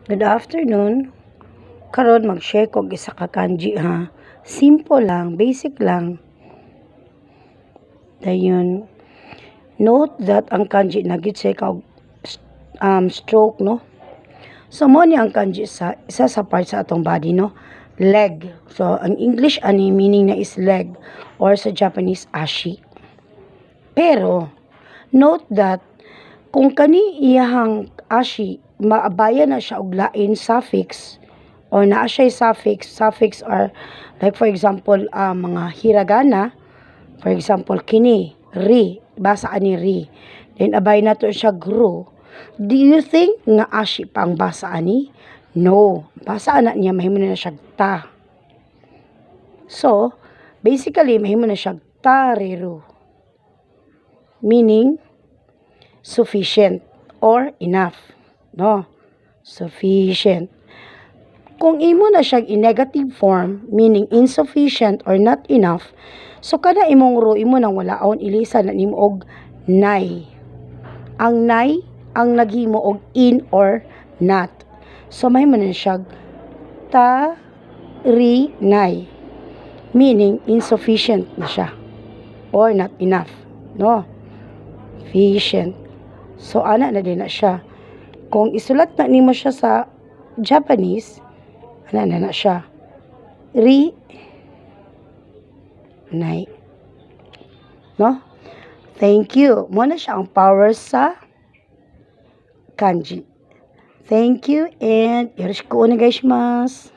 Good afternoon. Karon mag-share ko isa ka kanji ha. Simple lang, basic lang. Dayon, note that ang kanji nagit say ka stroke no. So mo ni ang kanji sa isa sa part sa atong body no. Leg. So ang English ani meaning na is leg or sa Japanese ashi. Pero note that kung kani iyahang ashi maabayan na siya og lain suffix or naa siya suffix are like for example mga hiragana, for example kini ri, basa ani ri, then abay na to siya gro. Do you think nga ashi pang basa ani? No, basa na niya mahimo na siya ta. So basically mahimo na siya tariru, meaning sufficient or enough. No, sufficient. Kung imo na siya in negative form, meaning insufficient or not enough, so kada imong ro imo nang walaon ilisa na nimo og nay. Ang nay ang naghimo og in or not. So mahimo na siya ta ri nay, meaning insufficient na siya or not enough. No, sufficient. So ana na din na siya. Kung isulat na nimo siya sa Japanese, ana na siya. Ri nay. No? Thank you. Mo na siya ang power sa kanji. Thank you and yoroshiku onegaishimasu.